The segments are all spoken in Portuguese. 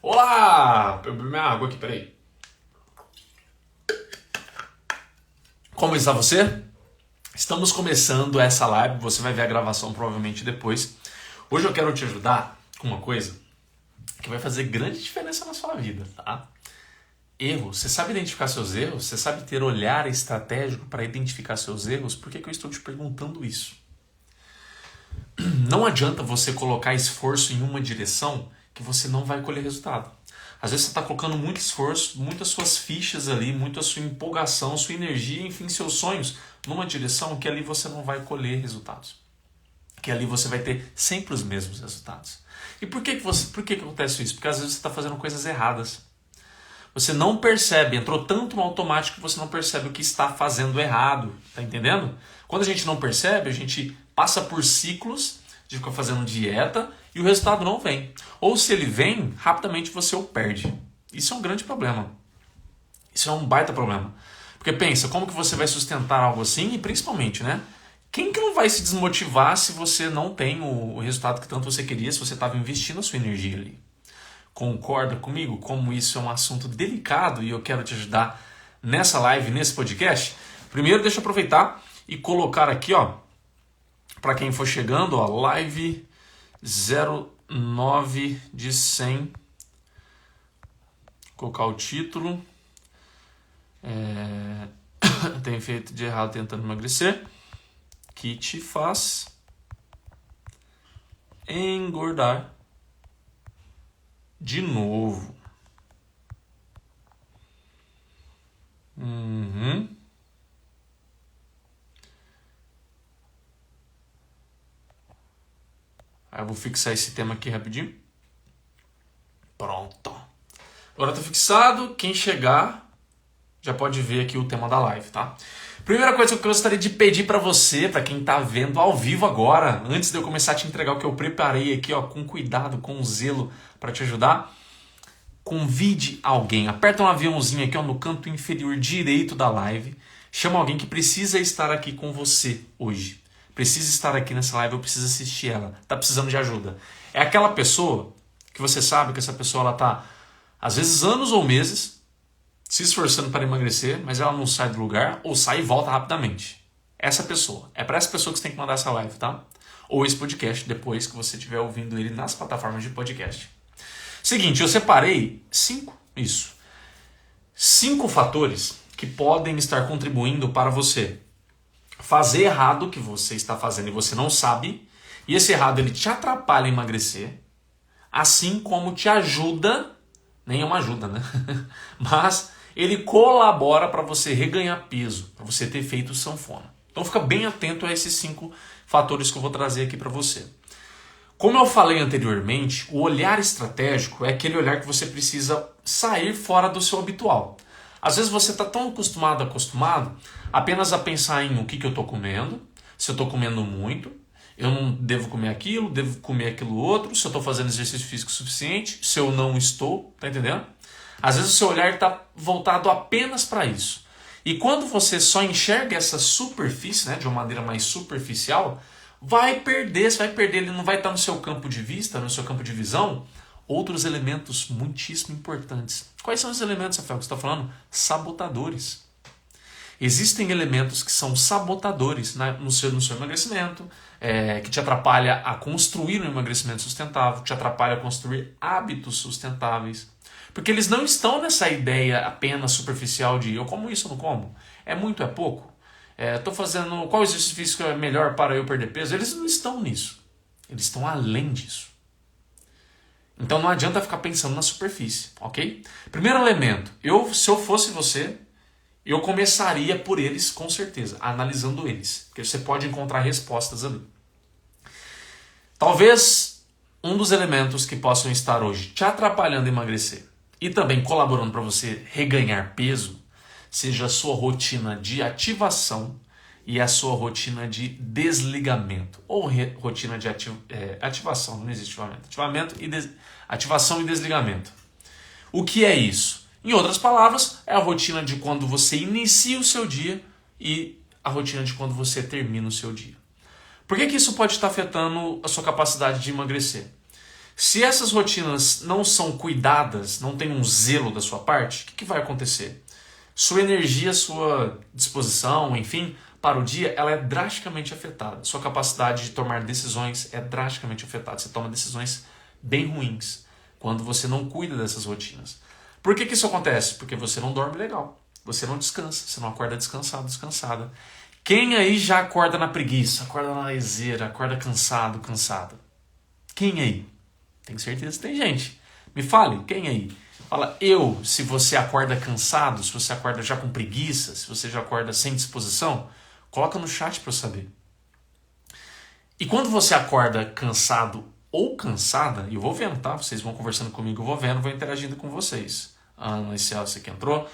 Olá! Eu bebi minha água aqui, peraí. Como está você? Estamos começando essa live, você vai ver a gravação provavelmente depois. Hoje eu quero te ajudar com uma coisa que vai fazer grande diferença na sua vida, tá? Erro. Você sabe identificar seus erros? Você sabe ter olhar estratégico para identificar seus erros? Por que eu estou te perguntando isso? Não adianta você colocar esforço em uma direção que você não vai colher resultado. Às vezes você está colocando muito esforço, muitas suas fichas ali, muita sua empolgação, sua energia, enfim, seus sonhos numa direção que ali você não vai colher resultados. Que ali você vai ter sempre os mesmos resultados. E por que acontece isso? Porque às vezes você está fazendo coisas erradas. Você não percebe, entrou tanto no automático que você não percebe o que está fazendo errado. Tá entendendo? Quando a gente não percebe, a gente passa por ciclos de ficar fazendo dieta e o resultado não vem. Ou se ele vem, rapidamente você o perde. Isso é um grande problema. Isso é um baita problema. Porque pensa, como que você vai sustentar algo assim? E principalmente, né? Quem que não vai se desmotivar se você não tem o resultado que tanto você queria, se você estava investindo a sua energia ali? Concorda comigo? Como isso é um assunto delicado e eu quero te ajudar nessa live, nesse podcast? Primeiro, deixa eu aproveitar e colocar aqui, ó, para quem for chegando, ó, live 09 de 100. Vou colocar o título. Tem feito de errado tentando emagrecer. Que te faz engordar de novo. Aí eu vou fixar esse tema aqui rapidinho. Pronto. Agora tá fixado. Quem chegar já pode ver aqui o tema da live, tá? Primeira coisa que eu gostaria de pedir para você, para quem tá vendo ao vivo agora, antes de eu começar a te entregar o que eu preparei aqui, ó, com cuidado, com zelo para te ajudar, convide alguém. Aperta um aviãozinho aqui, ó, no canto inferior direito da live. Chama alguém que precisa estar aqui com você hoje. Precisa estar aqui nessa live, eu preciso assistir ela. Tá precisando de ajuda. É aquela pessoa que você sabe que essa pessoa ela tá, às vezes, anos ou meses se esforçando para emagrecer, mas ela não sai do lugar ou sai e volta rapidamente. Essa pessoa. É para essa pessoa que você tem que mandar essa live, tá? Ou esse podcast depois que você estiver ouvindo ele nas plataformas de podcast. Seguinte, eu separei 5 fatores que podem estar contribuindo para você fazer errado o que você está fazendo e você não sabe, e esse errado ele te atrapalha a emagrecer, assim como te ajuda, nem é uma ajuda, né? Mas ele colabora para você reganhar peso, para você ter feito sanfona. Então fica bem atento a esses 5 fatores que eu vou trazer aqui para você. Como eu falei anteriormente, o olhar estratégico é aquele olhar que você precisa sair fora do seu habitual. Às vezes você está tão acostumado apenas a pensar em o que eu estou comendo, se eu estou comendo muito, eu não devo comer aquilo, devo comer aquilo outro, se eu estou fazendo exercício físico suficiente, se eu não estou, tá entendendo? Às vezes o seu olhar está voltado apenas para isso. E quando você só enxerga essa superfície, né, de uma maneira mais superficial, você vai perder, ele não vai estar no seu campo de vista, no seu campo de visão, outros elementos muitíssimo importantes. Quais são os elementos, Rafael, que você está falando? Sabotadores. Existem elementos que são sabotadores no seu emagrecimento, que te atrapalha a construir um emagrecimento sustentável, te atrapalha a construir hábitos sustentáveis. Porque eles não estão nessa ideia apenas superficial de eu como isso ou não como. É muito, é pouco. Estou fazendo qual exercício físico é melhor para eu perder peso. Eles não estão nisso. Eles estão além disso. Então não adianta ficar pensando na superfície, ok? Primeiro elemento, se eu fosse você, eu começaria por eles com certeza, analisando eles. Porque você pode encontrar respostas ali. Talvez um dos elementos que possam estar hoje te atrapalhando a emagrecer e também colaborando para você reganhar peso, seja a sua rotina de ativação e a sua rotina de desligamento. Ou rotina de ativação, não existe ativação e desligamento. O que é isso? Em outras palavras, é a rotina de quando você inicia o seu dia e a rotina de quando você termina o seu dia. Por que isso pode estar afetando a sua capacidade de emagrecer? Se essas rotinas não são cuidadas, não tem um zelo da sua parte, o que vai acontecer? Sua energia, sua disposição, enfim, para o dia, ela é drasticamente afetada. Sua capacidade de tomar decisões é drasticamente afetada. Você toma decisões bem ruins quando você não cuida dessas rotinas. Por que isso acontece? Porque você não dorme legal. Você não descansa, você não acorda descansado, descansada. Quem aí já acorda na preguiça, acorda na leseira, acorda cansado, cansada? Quem aí? Tenho certeza que tem gente. Me fale, quem aí? Fala, se você acorda cansado, se você acorda já com preguiça, se você já acorda sem disposição, coloca no chat para eu saber. E quando você acorda cansado ou cansada, e eu vou vendo, tá? Vocês vão conversando comigo, eu vou vendo, vou interagindo com vocês. Ana, você que entrou.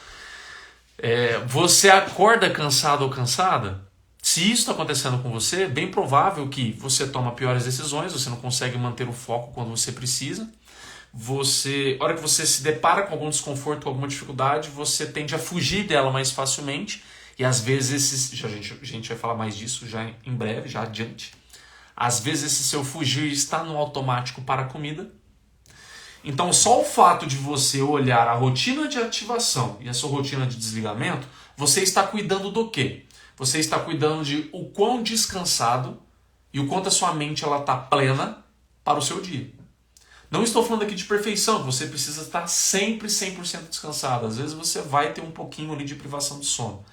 Você acorda cansado ou cansada? Se isso está acontecendo com você, é bem provável que você toma piores decisões, você não consegue manter o foco quando você precisa. A hora que você se depara com algum desconforto, com alguma dificuldade, você tende a fugir dela mais facilmente. E às vezes, a gente vai falar mais disso já em breve, já adiante. Às vezes esse seu fugir está no automático para a comida. Então só o fato de você olhar a rotina de ativação e a sua rotina de desligamento, você está cuidando do quê? Você está cuidando de o quão descansado e o quanto a sua mente está plena para o seu dia. Não estou falando aqui de perfeição, você precisa estar sempre 100% descansado. Às vezes você vai ter um pouquinho ali de privação de sono.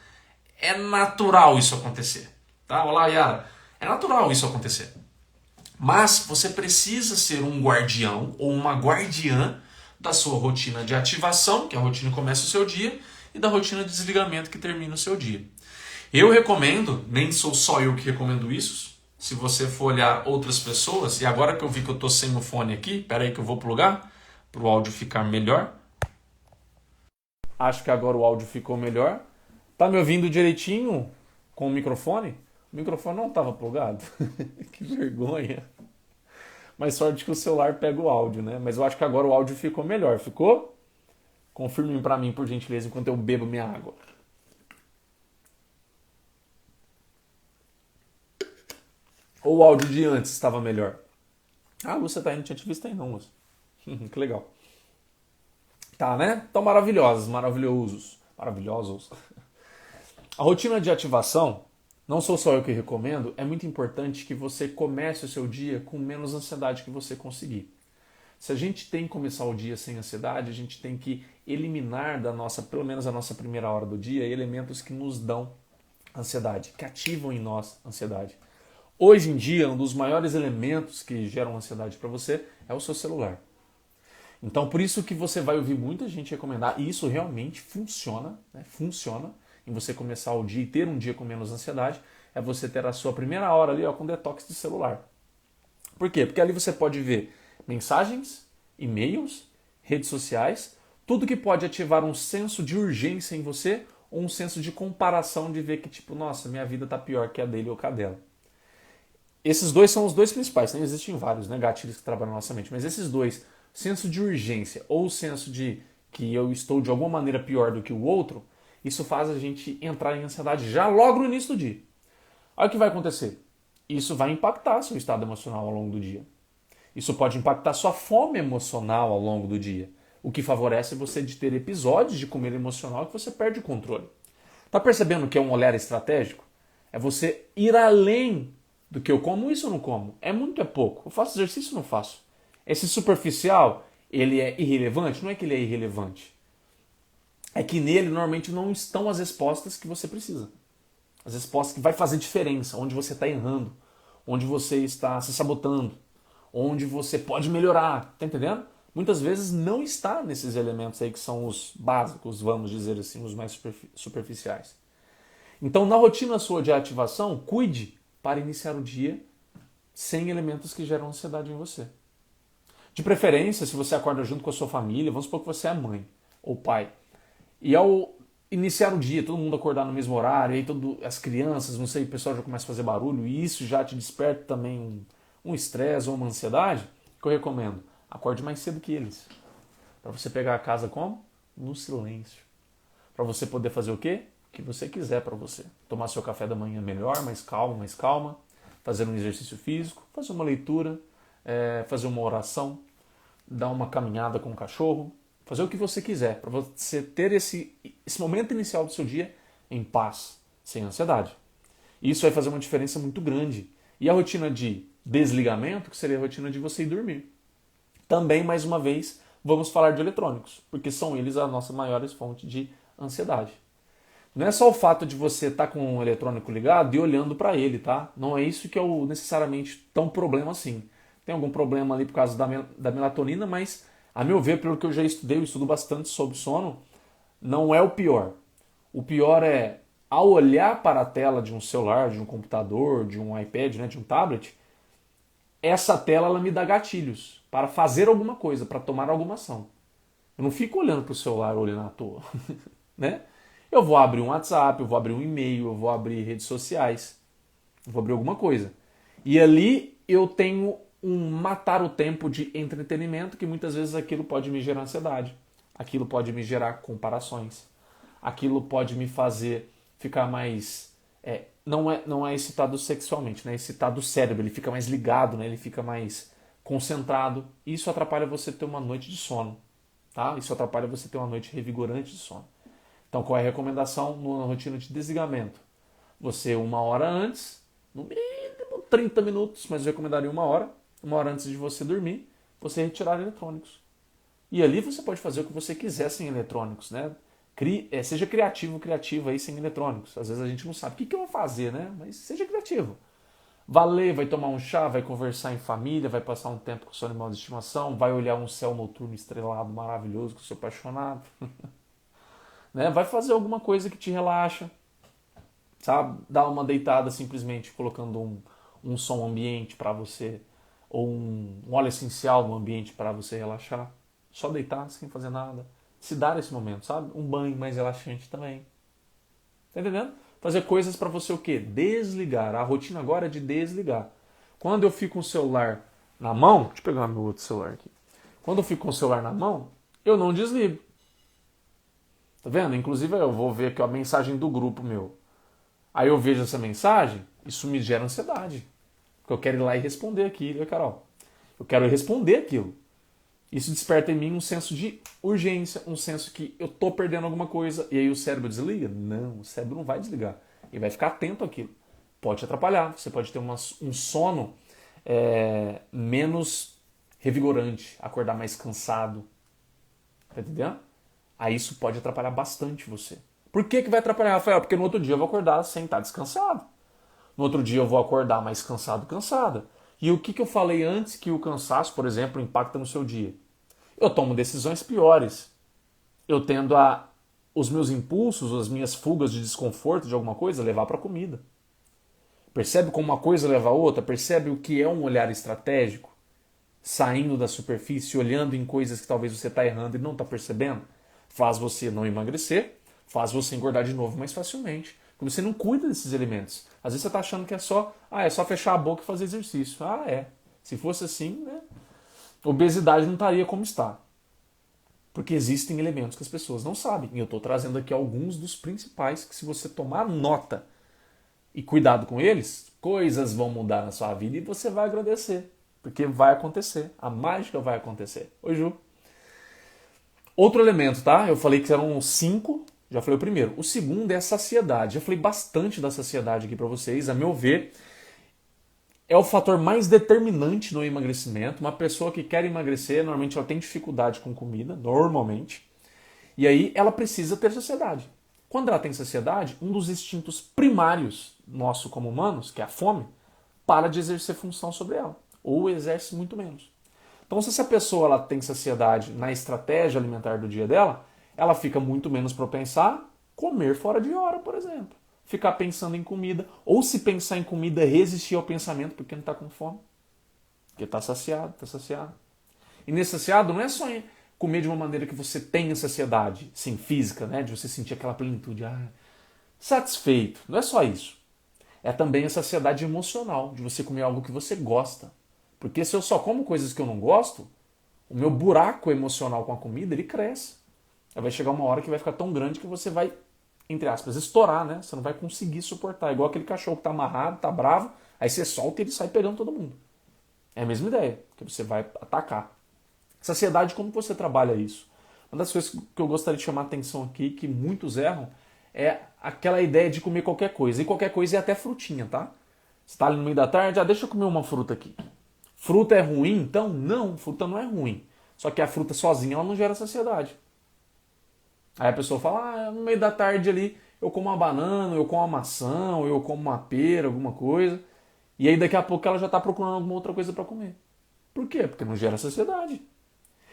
É natural isso acontecer. Tá? Olá, Yara. É natural isso acontecer. Mas você precisa ser um guardião ou uma guardiã da sua rotina de ativação, que é a rotina que começa o seu dia, e da rotina de desligamento que termina o seu dia. Eu recomendo, nem sou só eu que recomendo isso, se você for olhar outras pessoas, e agora que eu vi que eu estou sem o fone aqui, espera aí que eu vou plugar, para o áudio ficar melhor. Acho que agora o áudio ficou melhor. Tá me ouvindo direitinho com o microfone? O microfone não estava plugado. Que vergonha. Mas sorte que o celular pega o áudio, né? Mas eu acho que agora o áudio ficou melhor. Ficou? Confirme para mim, por gentileza, enquanto eu bebo minha água. Ou o áudio de antes estava melhor? Você tá aí, não tinha te visto aí não, Lúcia. Que legal. Tá, né? Então maravilhosos. Maravilhosos. A rotina de ativação, não sou só eu que recomendo, é muito importante que você comece o seu dia com menos ansiedade que você conseguir. Se a gente tem que começar o dia sem ansiedade, a gente tem que eliminar pelo menos a nossa primeira hora do dia, elementos que nos dão ansiedade, que ativam em nós ansiedade. Hoje em dia, um dos maiores elementos que geram ansiedade para você é o seu celular. Então, por isso que você vai ouvir muita gente recomendar, e isso realmente funciona, né? Funciona, em você começar o dia e ter um dia com menos ansiedade, é você ter a sua primeira hora ali com detox de celular. Por quê? Porque ali você pode ver mensagens, e-mails, redes sociais, tudo que pode ativar um senso de urgência em você ou um senso de comparação de ver que, nossa, minha vida está pior que a dele ou que a dela. Esses dois são os dois principais, né? Existem vários, né, gatilhos que trabalham na nossa mente, mas esses dois, senso de urgência ou o senso de que eu estou de alguma maneira pior do que o outro, isso faz a gente entrar em ansiedade já logo no início do dia. Olha o que vai acontecer. Isso vai impactar seu estado emocional ao longo do dia. Isso pode impactar sua fome emocional ao longo do dia, o que favorece você de ter episódios de comida emocional que você perde o controle. Tá percebendo que é um olhar estratégico? É você ir além do que eu como, isso eu não como. É muito, é pouco. Eu faço exercício, não faço. Esse superficial, ele é irrelevante? Não é que ele é irrelevante. É que nele normalmente não estão as respostas que você precisa. As respostas que vai fazer diferença, onde você está errando, onde você está se sabotando, onde você pode melhorar, tá entendendo? Muitas vezes não está nesses elementos aí que são os básicos, vamos dizer assim, os mais superficiais. Então, na rotina sua de ativação, cuide para iniciar o dia sem elementos que geram ansiedade em você. De preferência, se você acorda junto com a sua família, vamos supor que você é mãe ou pai, e ao iniciar o dia, todo mundo acordar no mesmo horário, aí as crianças, não sei, o pessoal já começa a fazer barulho, e isso já te desperta também um estresse ou uma ansiedade, o que eu recomendo? Acorde mais cedo que eles. Para você pegar a casa como? No silêncio. Para você poder fazer o quê? O que você quiser para você. Tomar seu café da manhã melhor, mais calma. Fazer um exercício físico, fazer uma leitura, fazer uma oração. dar uma caminhada com o cachorro, fazer o que você quiser, para você ter esse momento inicial do seu dia em paz, sem ansiedade. Isso vai fazer uma diferença muito grande. E a rotina de desligamento, que seria a rotina de você ir dormir. Também, mais uma vez, vamos falar de eletrônicos, porque são eles a nossa maior fonte de ansiedade. Não é só o fato de você estar com o eletrônico ligado e olhando para ele, tá? Não é isso que é o necessariamente tão problema assim. Tem algum problema ali por causa da melatonina, mas, a meu ver, pelo que eu já estudei, eu estudo bastante sobre sono, não é o pior. O pior é, ao olhar para a tela de um celular, de um computador, de um iPad, né, de um tablet, essa tela ela me dá gatilhos para fazer alguma coisa, para tomar alguma ação. Eu não fico olhando para o celular olhando à toa, né? Eu vou abrir um WhatsApp, eu vou abrir um e-mail, eu vou abrir redes sociais, eu vou abrir alguma coisa. E ali eu tenho um matar o tempo de entretenimento que muitas vezes aquilo pode me gerar ansiedade, aquilo pode me gerar comparações, aquilo pode me fazer ficar mais... não é excitado sexualmente, né? É excitado o cérebro, ele fica mais ligado, né? Ele fica mais concentrado. Isso atrapalha você ter uma noite de sono, tá? Isso atrapalha você ter uma noite revigorante de sono. Então, qual é a recomendação na rotina de desligamento? Você, 1 hora antes, no mínimo 30 minutos, mas eu recomendaria 1 hora antes de você dormir, você retirar eletrônicos. E ali você pode fazer o que você quiser sem eletrônicos, né? Seja criativa aí sem eletrônicos. Às vezes a gente não sabe o que eu vou fazer, né? Mas seja criativo. Vai ler, vai tomar um chá, vai conversar em família, vai passar um tempo com o seu animal de estimação, vai olhar um céu noturno estrelado maravilhoso com o seu apaixonado. Né? Vai fazer alguma coisa que te relaxa, sabe? Dá uma deitada simplesmente colocando um som ambiente para você, ou um óleo essencial no ambiente para você relaxar. Só deitar sem fazer nada. Se dar esse momento, sabe? Um banho mais relaxante também. Tá entendendo? Fazer coisas para você o quê? Desligar. A rotina agora é de desligar. Quando eu fico com o celular na mão, deixa eu pegar meu outro celular aqui. Quando eu fico com o celular na mão, eu não desligo. Tá vendo? Inclusive eu vou ver aqui a mensagem do grupo meu. Aí eu vejo essa mensagem, isso me gera ansiedade. Porque eu quero ir lá e responder aquilo, Carol. Eu quero responder aquilo. Isso desperta em mim um senso de urgência, um senso que eu tô perdendo alguma coisa. E aí o cérebro desliga? Não, o cérebro não vai desligar. Ele vai ficar atento àquilo. Pode te atrapalhar. Você pode ter um sono menos revigorante, acordar mais cansado. Tá entendendo? Aí isso pode atrapalhar bastante você. Por que vai atrapalhar, Rafael? Porque no outro dia eu vou acordar sem estar descansado. No outro dia eu vou acordar mais cansado, cansada. E o que eu falei antes que o cansaço, por exemplo, impacta no seu dia? Eu tomo decisões piores. Eu tendo os meus impulsos, as minhas fugas de desconforto de alguma coisa, levar para a comida. Percebe como uma coisa leva a outra? Percebe o que é um olhar estratégico? Saindo da superfície, olhando em coisas que talvez você está errando e não está percebendo? Faz você não emagrecer, faz você engordar de novo mais facilmente. Porque você não cuida desses elementos. Às vezes você está achando que é só fechar a boca e fazer exercício. Se fosse assim, né? Obesidade não estaria como está. Porque existem elementos que as pessoas não sabem. E eu estou trazendo aqui alguns dos principais que, se você tomar nota e cuidado com eles, coisas vão mudar na sua vida e você vai agradecer. Porque vai acontecer. A mágica vai acontecer. Oi, Ju. Outro elemento, tá? Eu falei que eram 5. Já falei o primeiro. O segundo é a saciedade. Já falei bastante da saciedade aqui para vocês. A meu ver, é o fator mais determinante no emagrecimento. Uma pessoa que quer emagrecer, normalmente ela tem dificuldade com comida, normalmente. E aí ela precisa ter saciedade. Quando ela tem saciedade, um dos instintos primários nosso como humanos, que é a fome, para de exercer função sobre ela. Ou exerce muito menos. Então, se essa pessoa ela tem saciedade na estratégia alimentar do dia dela, ela fica muito menos propensa a comer fora de hora, por exemplo. Ficar pensando em comida. Ou, se pensar em comida, resistir ao pensamento porque não está com fome. Porque está saciado, está saciado. E nesse saciado não é só comer de uma maneira que você tenha saciedade, sim, física, né? De você sentir aquela plenitude, satisfeito. Não é só isso. É também a saciedade emocional, de você comer algo que você gosta. Porque se eu só como coisas que eu não gosto, o meu buraco emocional com a comida, ele cresce. Aí vai chegar uma hora que vai ficar tão grande que você vai, entre aspas, estourar, né? Você não vai conseguir suportar. Igual aquele cachorro que tá amarrado, tá bravo, aí você solta e ele sai pegando todo mundo. É a mesma ideia, que você vai atacar. Saciedade, como você trabalha isso? Uma das coisas que eu gostaria de chamar a atenção aqui, que muitos erram, é aquela ideia de comer qualquer coisa. E qualquer coisa é até frutinha, tá? Você está ali no meio da tarde, deixa eu comer uma fruta aqui. Fruta é ruim? Então, não, fruta não é ruim. Só que a fruta sozinha ela não gera saciedade. Aí a pessoa fala, no meio da tarde ali eu como uma banana, eu como uma maçã, ou eu como uma pera, alguma coisa. E aí daqui a pouco ela já está procurando alguma outra coisa para comer. Por quê? Porque não gera saciedade.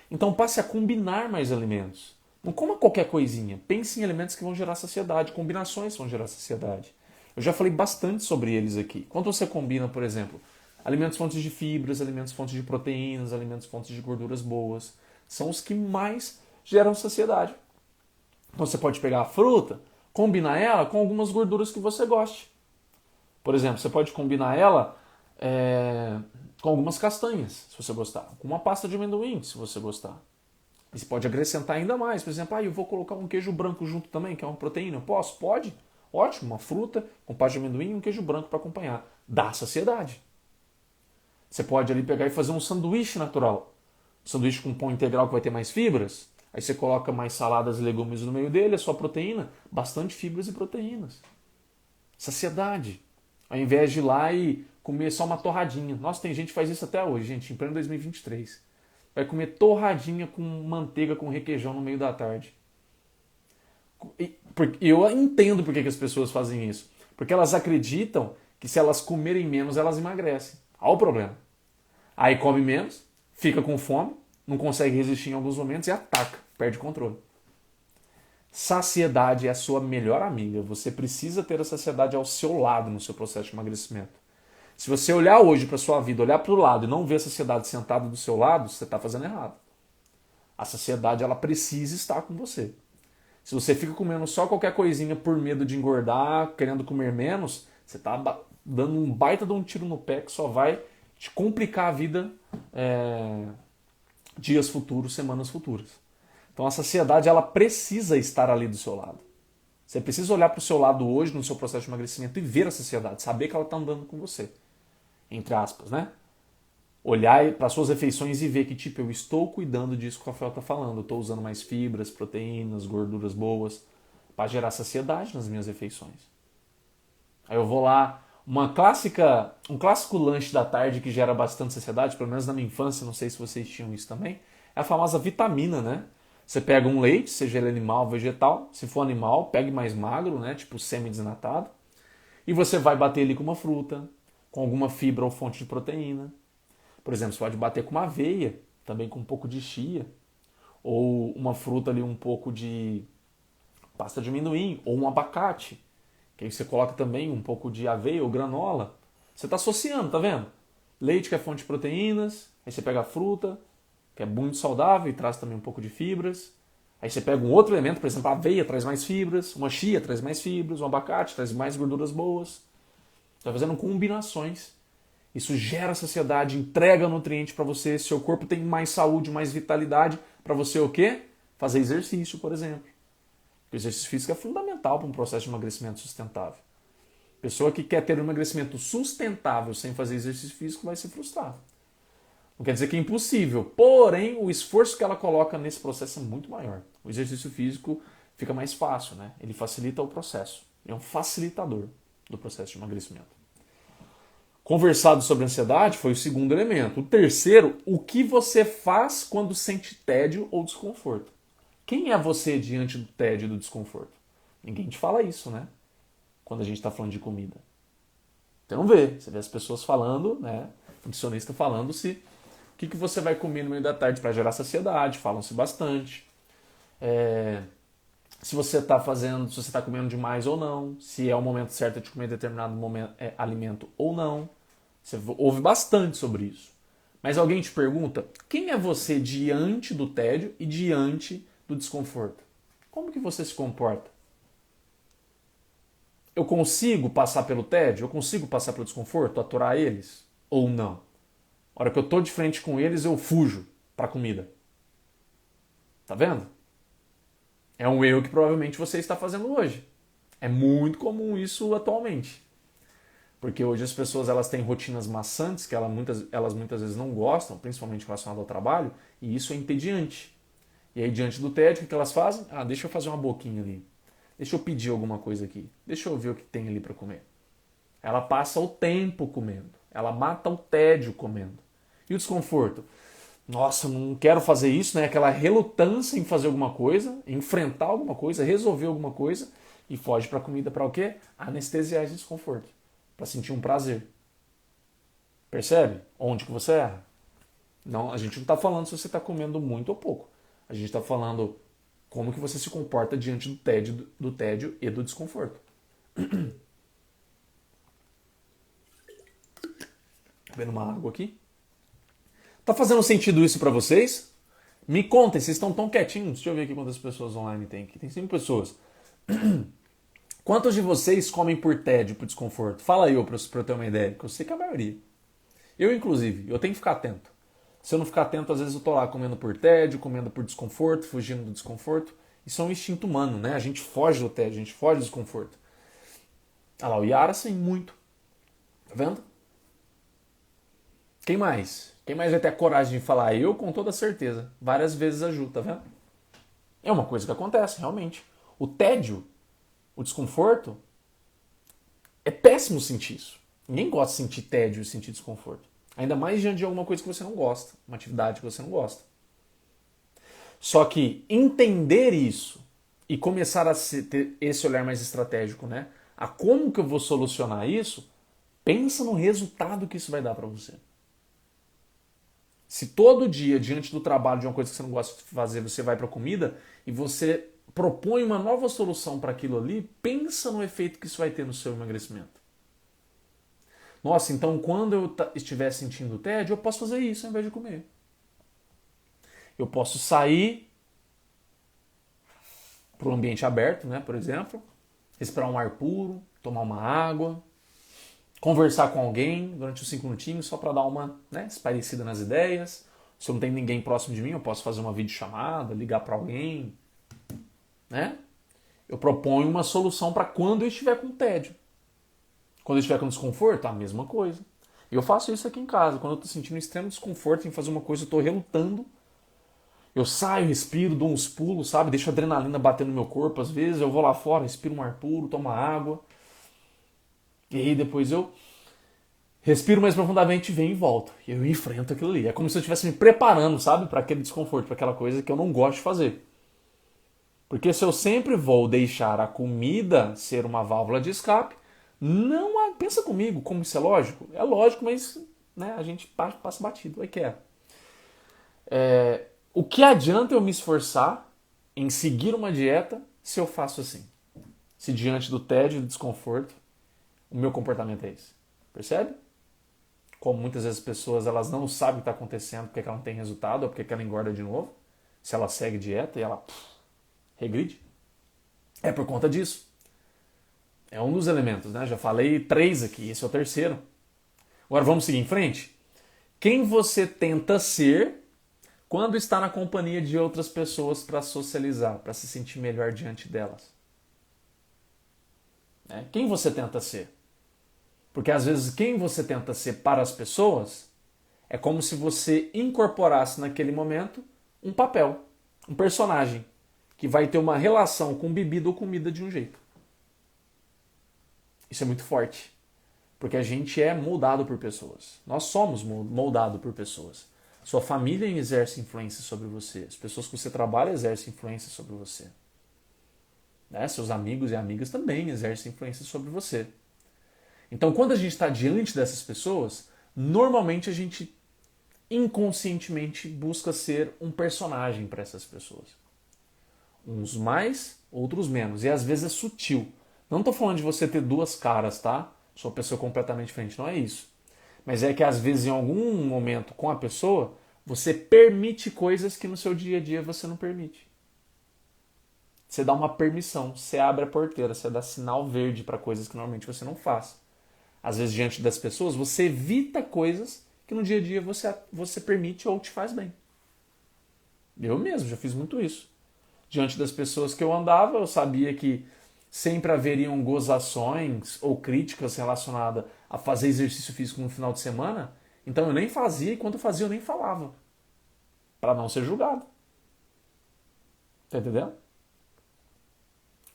Então passe a combinar mais alimentos. Não coma qualquer coisinha. Pense em alimentos que vão gerar saciedade, combinações que vão gerar saciedade. Eu já falei bastante sobre eles aqui. Quando você combina, por exemplo, alimentos fontes de fibras, alimentos fontes de proteínas, alimentos fontes de gorduras boas, são os que mais geram saciedade. Então você pode pegar a fruta, combinar ela com algumas gorduras que você goste. Por exemplo, você pode combinar ela com algumas castanhas, se você gostar. Com uma pasta de amendoim, se você gostar. E você pode acrescentar ainda mais. Por exemplo, eu vou colocar um queijo branco junto também, que é uma proteína. Eu posso? Pode. Ótimo, uma fruta com pasta de amendoim e um queijo branco para acompanhar. Dá saciedade. Você pode ali pegar e fazer um sanduíche natural. Um sanduíche com pão integral que vai ter mais fibras. Aí você coloca mais saladas e legumes no meio dele, a sua proteína, bastante fibras e proteínas. Saciedade. Ao invés de ir lá e comer só uma torradinha. Nossa, tem gente que faz isso até hoje, gente, em pleno 2023. Vai comer torradinha com manteiga com requeijão no meio da tarde. E eu entendo por que as pessoas fazem isso. Porque elas acreditam que se elas comerem menos, elas emagrecem. Olha o problema. Aí come menos, fica com fome, não consegue resistir em alguns momentos e ataca, perde o controle. Saciedade é a sua melhor amiga. Você precisa ter a saciedade ao seu lado no seu processo de emagrecimento. Se você olhar hoje para a sua vida, olhar para o lado e não ver a saciedade sentada do seu lado, você está fazendo errado. A saciedade ela precisa estar com você. Se você fica comendo só qualquer coisinha por medo de engordar, querendo comer menos, você está dando um baita de um tiro no pé que só vai te complicar a vida dias futuros, semanas futuras. Então a saciedade ela precisa estar ali do seu lado. Você precisa olhar para o seu lado hoje no seu processo de emagrecimento e ver a saciedade, saber que ela está andando com você. Entre aspas, né? Olhar para as suas refeições e ver que, tipo, eu estou cuidando disso que o Rafael está falando. Eu estou usando mais fibras, proteínas, gorduras boas para gerar saciedade nas minhas refeições. Aí eu vou lá, um clássico lanche da tarde que gera bastante saciedade, pelo menos na minha infância, não sei se vocês tinham isso também, é a famosa vitamina, né? Você pega um leite, seja ele animal ou vegetal, se for animal, pegue mais magro, né? Tipo semi-desnatado, e você vai bater ele com uma fruta, com alguma fibra ou fonte de proteína. Por exemplo, você pode bater com uma aveia, também com um pouco de chia, ou uma fruta ali, um pouco de pasta de amendoim, ou um abacate, que aí você coloca também um pouco de aveia ou granola. Você está associando, tá vendo? Leite que é fonte de proteínas, aí você pega a fruta, que é muito saudável e traz também um pouco de fibras. Aí você pega um outro elemento, por exemplo, a aveia traz mais fibras, uma chia traz mais fibras, um abacate traz mais gorduras boas. Você vai fazendo combinações. Isso gera saciedade, entrega nutriente para você, seu corpo tem mais saúde, mais vitalidade. Para você o quê? Fazer exercício, por exemplo. O exercício físico é fundamental para um processo de emagrecimento sustentável. Pessoa que quer ter um emagrecimento sustentável sem fazer exercício físico vai se frustrar. Não quer dizer que é impossível, porém o esforço que ela coloca nesse processo é muito maior. O exercício físico fica mais fácil, né? Ele facilita o processo. É um facilitador do processo de emagrecimento. Conversado sobre ansiedade foi o segundo elemento. O terceiro, o que você faz quando sente tédio ou desconforto. Quem é você diante do tédio e do desconforto? Ninguém te fala isso, né? Quando a gente está falando de comida. Você não vê. Você vê as pessoas falando, né? Nutricionista falando se o que você vai comer no meio da tarde para gerar saciedade. Falam-se bastante. Se você está se você está comendo demais ou não. Se é o momento certo de comer determinado alimento ou não. Você ouve bastante sobre isso. Mas alguém te pergunta, quem é você diante do tédio e diante do desconforto? Como que você se comporta? Eu consigo passar pelo tédio? Eu consigo passar pelo desconforto? Aturar eles? Ou não? A hora que eu estou de frente com eles, eu fujo para a comida. Tá vendo? É um erro que provavelmente você está fazendo hoje. É muito comum isso atualmente. Porque hoje as pessoas elas têm rotinas maçantes que elas muitas vezes não gostam, principalmente relacionado ao trabalho, e isso é entediante. E aí, diante do tédio, o que elas fazem? Ah, deixa eu fazer uma boquinha ali. Deixa eu pedir alguma coisa aqui. Deixa eu ver o que tem ali para comer. Ela passa o tempo comendo. Ela mata o tédio comendo. E o desconforto? Nossa, eu não quero fazer isso, né? Aquela relutância em fazer alguma coisa, enfrentar alguma coisa, resolver alguma coisa e foge para a comida para o quê? Anestesiar esse desconforto, para sentir um prazer. Percebe? Onde que você erra? Não, a gente não está falando se você está comendo muito ou pouco. A gente está falando como que você se comporta diante do tédio e do desconforto. Vendo uma água aqui. Tá fazendo sentido isso para vocês? Me contem, vocês estão tão quietinhos. Deixa eu ver aqui quantas pessoas online tem aqui. Tem 5 pessoas. Quantos de vocês comem por tédio, por desconforto? Fala aí, pra eu ter uma ideia, que eu sei que é a maioria. Eu, inclusive, eu tenho que ficar atento. Se eu não ficar atento, às vezes eu tô lá comendo por tédio, comendo por desconforto, fugindo do desconforto. Isso é um instinto humano, né? A gente foge do tédio, a gente foge do desconforto. Olha lá, o Yara, sim, muito. Tá vendo? Quem mais? Quem mais vai ter a coragem de falar? Eu, com toda certeza. Várias vezes ajuda, tá vendo? É uma coisa que acontece, realmente. O tédio, o desconforto, é péssimo sentir isso. Ninguém gosta de sentir tédio e sentir desconforto. Ainda mais diante de alguma coisa que você não gosta, uma atividade que você não gosta. Só que entender isso e começar a ter esse olhar mais estratégico, né? A como que eu vou solucionar isso, pensa no resultado que isso vai dar para você. Se todo dia, diante do trabalho, de uma coisa que você não gosta de fazer, você vai para a comida e você propõe uma nova solução para aquilo ali, pensa no efeito que isso vai ter no seu emagrecimento. Nossa, então quando eu estiver sentindo tédio, eu posso fazer isso ao invés de comer. Eu posso sair para um ambiente aberto, né, por exemplo, respirar um ar puro, tomar uma água, conversar com alguém durante os 5 minutinhos só para dar uma, né, espairecida nas ideias. Se eu não tenho ninguém próximo de mim, eu posso fazer uma videochamada, ligar para alguém, né? Eu proponho uma solução para quando eu estiver com tédio. Quando eu estiver com desconforto, a mesma coisa. Eu faço isso aqui em casa. Quando eu estou sentindo extremo desconforto em fazer uma coisa, eu estou relutando. Eu saio, respiro, dou uns pulos, sabe? Deixo a adrenalina bater no meu corpo. Às vezes eu vou lá fora, respiro um ar puro, tomo água. E aí depois eu respiro mais profundamente, venho e volto. E eu enfrento aquilo ali. É como se eu estivesse me preparando, sabe? Para aquele desconforto, para aquela coisa que eu não gosto de fazer. Porque se eu sempre vou deixar a comida ser uma válvula de escape, não pensa comigo, como isso é lógico? É lógico, mas né, a gente passa batido, vai que é. O que adianta eu me esforçar em seguir uma dieta se eu faço assim? Se diante do tédio e do desconforto, o meu comportamento é esse. Percebe? Como muitas vezes as pessoas elas não sabem o que está acontecendo porque ela não tem resultado ou porque ela engorda de novo. Se ela segue dieta e ela regride. É por conta disso. É um dos elementos, né? Já falei 3 aqui, esse é o terceiro. Agora vamos seguir em frente? Quem você tenta ser quando está na companhia de outras pessoas para socializar, para se sentir melhor diante delas? Quem você tenta ser? Porque às vezes quem você tenta ser para as pessoas é como se você incorporasse naquele momento um papel, um personagem, que vai ter uma relação com bebida ou comida de um jeito. Isso é muito forte, porque a gente é moldado por pessoas. Nós somos moldados por pessoas. Sua família exerce influência sobre você. As pessoas que você trabalha exercem influência sobre você. Né? Seus amigos e amigas também exercem influência sobre você. Então, quando a gente está diante dessas pessoas, normalmente a gente inconscientemente busca ser um personagem para essas pessoas. Uns mais, outros menos. E às vezes é sutil. Não estou falando de você ter 2 caras, tá? Sou uma pessoa completamente diferente, não é isso. Mas é que às vezes em algum momento com a pessoa, você permite coisas que no seu dia a dia você não permite. Você dá uma permissão, você abre a porteira, você dá sinal verde para coisas que normalmente você não faz. Às vezes diante das pessoas, você evita coisas que no dia a dia você permite ou te faz bem. Eu mesmo já fiz muito isso. Diante das pessoas que eu andava, eu sabia que sempre haveriam gozações ou críticas relacionadas a fazer exercício físico no final de semana, então eu nem fazia e quando eu fazia eu nem falava, para não ser julgado. Tá entendendo?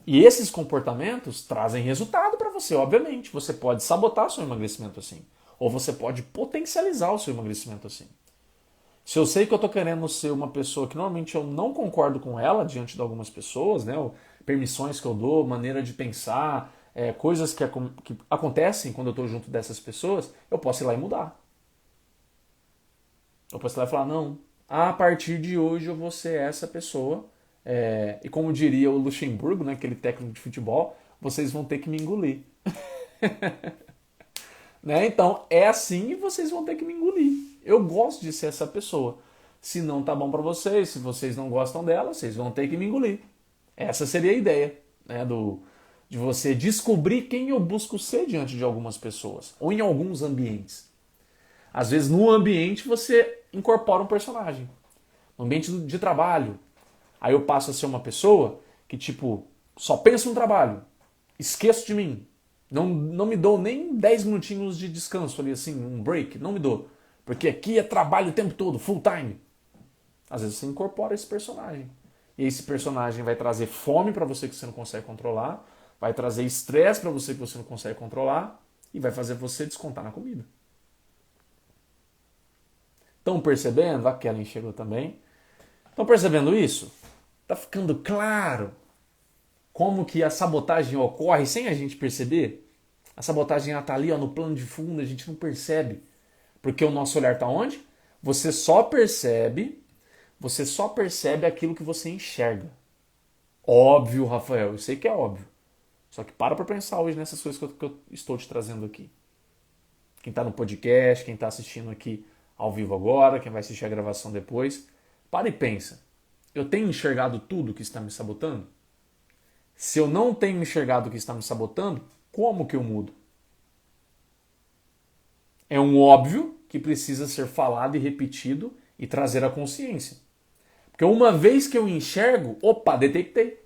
E esses comportamentos trazem resultado para você, obviamente. Você pode sabotar seu emagrecimento assim, ou você pode potencializar o seu emagrecimento assim. Se eu sei que eu tô querendo ser uma pessoa que normalmente eu não concordo com ela diante de algumas pessoas, né? Permissões que eu dou, maneira de pensar, coisas que acontecem quando eu tô junto dessas pessoas, eu posso ir lá e mudar. Eu posso ir lá e falar, não, a partir de hoje eu vou ser essa pessoa. E como diria o Luxemburgo, né, aquele técnico de futebol, vocês vão ter que me engolir. Né? Então é assim e vocês vão ter que me engolir. Eu gosto de ser essa pessoa. Se não tá bom pra vocês, se vocês não gostam dela, vocês vão ter que me engolir. Essa seria a ideia, né, de você descobrir quem eu busco ser diante de algumas pessoas ou em alguns ambientes. Às vezes no ambiente você incorpora um personagem. No ambiente de trabalho, aí eu passo a ser uma pessoa que tipo só penso no trabalho, esqueço de mim. Não me dou nem 10 minutinhos de descanso ali, assim, um break. Não me dou. Porque aqui é trabalho o tempo todo, full time. Às vezes você incorpora esse personagem. E esse personagem vai trazer fome para você que você não consegue controlar, vai trazer estresse para você que você não consegue controlar e vai fazer você descontar na comida. Estão percebendo? A Kellen chegou também. Estão percebendo isso? Tá ficando claro como que a sabotagem ocorre sem a gente perceber? A sabotagem está ali, ó, no plano de fundo, a gente não percebe. Porque o nosso olhar está onde? Você só percebe aquilo que você enxerga. Óbvio, Rafael, eu sei que é óbvio. Só que para pensar hoje nessas coisas que eu estou te trazendo aqui. Quem está no podcast, quem está assistindo aqui ao vivo agora, quem vai assistir a gravação depois, para e pensa. Eu tenho enxergado tudo que está me sabotando? Se eu não tenho enxergado o que está me sabotando, como que eu mudo? É um óbvio que precisa ser falado e repetido e trazer a consciência. Porque uma vez que eu enxergo, opa, detectei.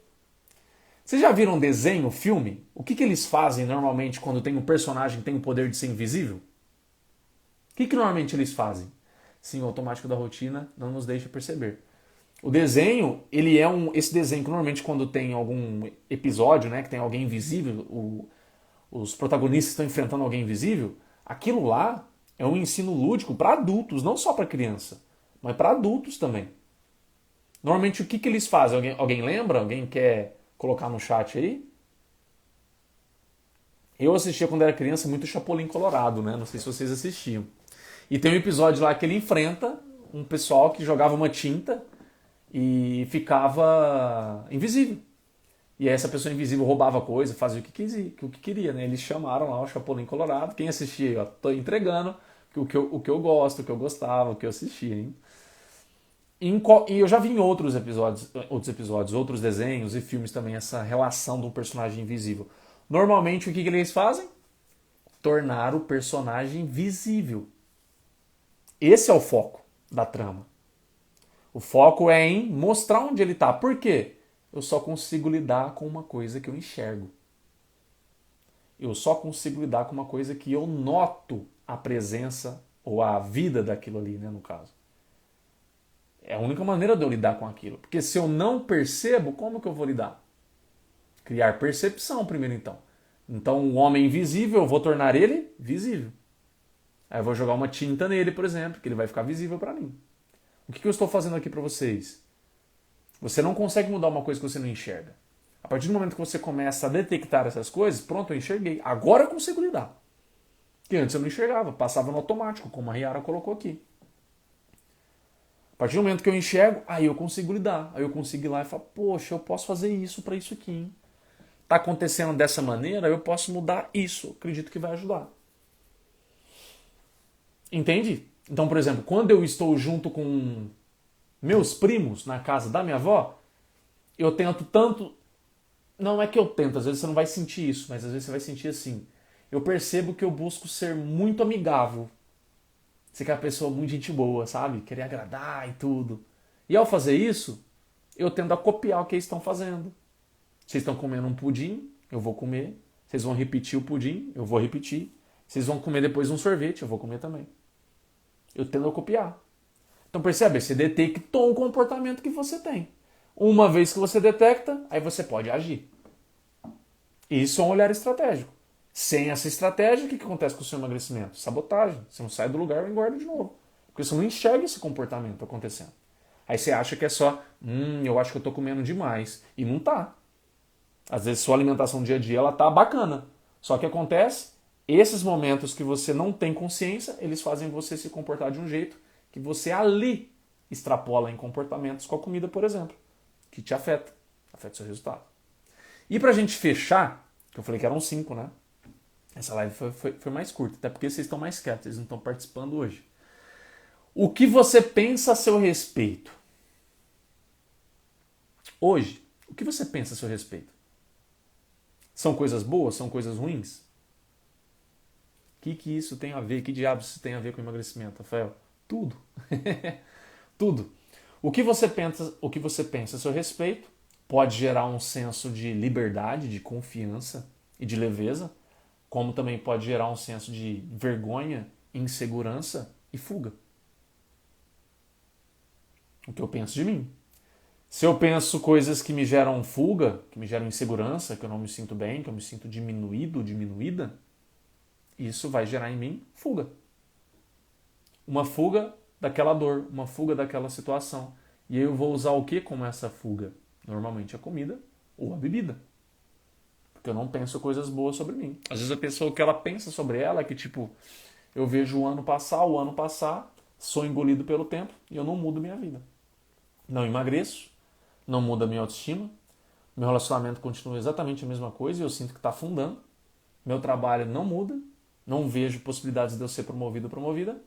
Vocês já viram desenho, filme? O que eles fazem normalmente quando tem um personagem que tem o poder de ser invisível? O que normalmente eles fazem? Sim, o automático da rotina não nos deixa perceber. O desenho, ele é esse desenho que normalmente quando tem algum episódio, né, que tem alguém invisível, os protagonistas estão enfrentando alguém invisível, aquilo lá é um ensino lúdico para adultos, não só para criança, mas para adultos também. Normalmente o que eles fazem? Alguém lembra? Alguém quer colocar no chat aí? Eu assistia quando era criança muito Chapolin Colorado, né? Não sei se vocês assistiam. E tem um episódio lá que ele enfrenta um pessoal que jogava uma tinta e ficava invisível. E aí essa pessoa invisível roubava coisa, fazia o que queria, né? Eles chamaram lá o Chapolin Colorado. Quem assistia, ó, tô entregando o que eu gosto, o que eu gostava, o que eu assistia, hein? E eu já vi em outros episódios, outros desenhos e filmes também, essa relação de um personagem invisível. Normalmente o que eles fazem? Tornar o personagem visível. Esse é o foco da trama. O foco é em mostrar onde ele está. Por quê? Eu só consigo lidar com uma coisa que eu enxergo. Eu só consigo lidar com uma coisa que eu noto a presença ou a vida daquilo ali, né, no caso. É a única maneira de eu lidar com aquilo. Porque se eu não percebo, como que eu vou lidar? Criar percepção primeiro, então. Então, o homem invisível, eu vou tornar ele visível. Aí eu vou jogar uma tinta nele, por exemplo, que ele vai ficar visível para mim. O que eu estou fazendo aqui para vocês? Você não consegue mudar uma coisa que você não enxerga. A partir do momento que você começa a detectar essas coisas, pronto, eu enxerguei. Agora eu consigo lidar. Que antes eu não enxergava, passava no automático, como a Riara colocou aqui. A partir do momento que eu enxergo, aí eu consigo lidar. Aí eu consigo ir lá e falar, poxa, eu posso fazer isso para isso aqui, hein? Tá acontecendo dessa maneira, eu posso mudar isso. Acredito que vai ajudar. Entende? Então, por exemplo, quando eu estou junto com meus primos na casa da minha avó, eu tento tanto... Não é que eu tento, às vezes você não vai sentir isso, mas às vezes você vai sentir assim. Eu percebo que eu busco ser muito amigável. Ser aquela pessoa muito gente boa, sabe? Querer agradar e tudo. E ao fazer isso, eu tento a copiar o que eles estão fazendo. Vocês estão comendo um pudim, eu vou comer. Vocês vão repetir o pudim, eu vou repetir. Vocês vão comer depois um sorvete, eu vou comer também. Eu tendo a copiar. Então percebe, você detectou o comportamento que você tem. Uma vez que você detecta, aí você pode agir. Isso é um olhar estratégico. Sem essa estratégia, o que acontece com o seu emagrecimento? Sabotagem. Você não sai do lugar e engorda de novo. Porque você não enxerga esse comportamento acontecendo. Aí você acha que é só, eu acho que eu tô comendo demais. E não tá. Às vezes sua alimentação do dia a dia, ela tá bacana. Só que acontece, esses momentos que você não tem consciência, eles fazem você se comportar de um jeito que você ali extrapola em comportamentos com a comida, por exemplo, que te afeta o seu resultado. E pra gente fechar, que eu falei que eram 5, né? Essa live foi mais curta, até porque vocês estão mais quietos, vocês não estão participando hoje. O que você pensa a seu respeito? Hoje, o que você pensa a seu respeito? São coisas boas? São coisas ruins? O que isso tem a ver? Que diabos isso tem a ver com emagrecimento, Rafael? Tudo. Tudo. O que você pensa a seu respeito pode gerar um senso de liberdade, de confiança e de leveza, como também pode gerar um senso de vergonha, insegurança e fuga. O que eu penso de mim. Se eu penso coisas que me geram fuga, que me geram insegurança, que eu não me sinto bem, que eu me sinto diminuído, diminuída, isso vai gerar em mim fuga. Uma fuga daquela dor, uma fuga daquela situação. E aí eu vou usar o que como essa fuga? Normalmente a comida ou a bebida. Porque eu não penso coisas boas sobre mim. Às vezes a pessoa, o que ela pensa sobre ela é que, tipo, eu vejo o ano passar, sou engolido pelo tempo e eu não mudo minha vida. Não emagreço, não muda a minha autoestima, meu relacionamento continua exatamente a mesma coisa e eu sinto que está afundando, meu trabalho não muda, não vejo possibilidades de eu ser promovido ou promovida,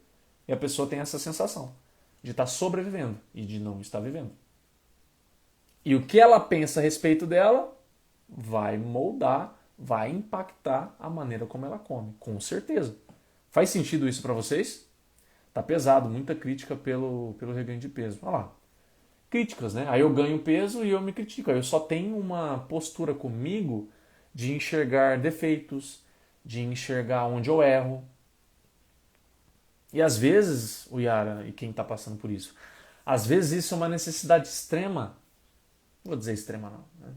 e a pessoa tem essa sensação de estar sobrevivendo e de não estar vivendo. E o que ela pensa a respeito dela vai moldar, vai impactar a maneira como ela come, com certeza. Faz sentido isso para vocês? Tá pesado, muita crítica pelo reganho de peso. Olha lá. Críticas, né? Aí eu ganho peso e eu me critico. Aí eu só tenho uma postura comigo de enxergar defeitos, de enxergar onde eu erro. E às vezes, o Yara e quem está passando por isso, às vezes isso é uma necessidade extrema, não vou dizer extrema não, né?